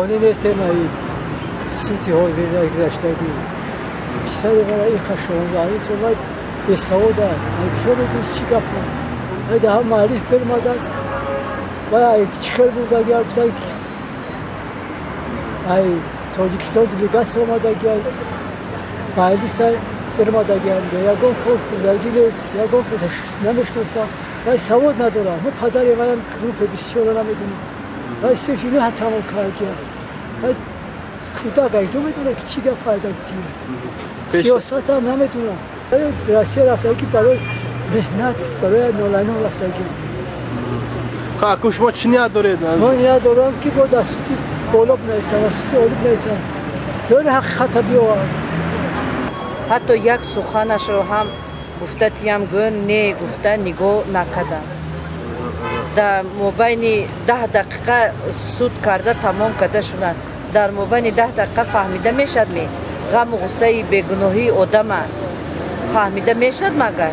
خانه نیستم ای سوتی حاضر نگذاشتگی پیسر من ای خشمانزه ای که من به سعود هم کشور بگیش چی گفتم ای ده هم مالیس درماد است و ای چخر بودگی افتا ای تاجیکستان دیلیگاس آمدگی مالیس درمادگی هم یا گون کود بودگی نیست یا گون کسش نمیشناسم ای سعود ندارم من پدری من گروپ بسیار نمیدونم ای سفینه ها تمام کار کرد کودک ایجو میدونه که چی فایده کتیه سیاست هم نمیدونم درستی رفتگی برای مهنت برای نولانو رفتگی اکو شما چی نیاد دارید؟ من نیاد دارم که با دستوتی بالاب نیستم دستوتی آلوب نیستم داره حقیقت بیاورم حتی یک سخنش رو هم گفته تیم گون نه گفته نگاه نکردن در مبین 10 دقیقه سود کرده تمام کرده شدن در مبین 10 دقیقه فهمیده میشد می غم و غصه بیگناهی آدم فهمیده میشد مگر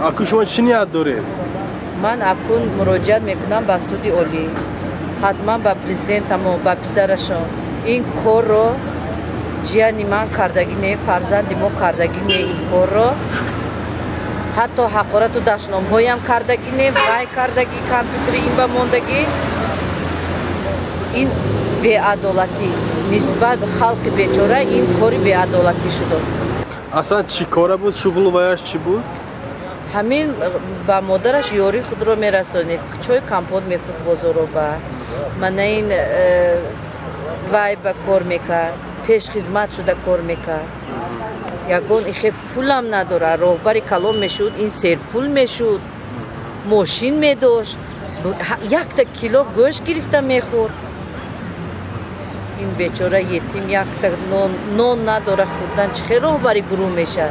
اکو شما چی نیاد دارید؟ من اکنون مراجعت میکنم به سود عالی حتما به پرزیدنت ما به پسرشون این کار رو جیانی من کردگی نه فرزند ما کردگی نه این کار رو حتی حقارت و دشنام هایم کردگی نه وای کردگی کامپیوتری این با موندگی این بی‌عدالتی نسبت خلق بیچاره این کاری بی‌عدالتی شده اصلا چی کاره بود شغل وایش چی بود؟ همین با مادرش یاری خود رو میرسونید چای کمپوت میفروخت بازار رو با من این وای با کار میکرد پیش خدمت شده کار میکرد یکون ایخه پولم نداره راهبر کلام میشد این سر پول میشد ماشین میداشت 1 کیلو گوشت گرفته میخورد این بیچاره یتیم 1 نان نداره خوردن چه راهبری گروه میشه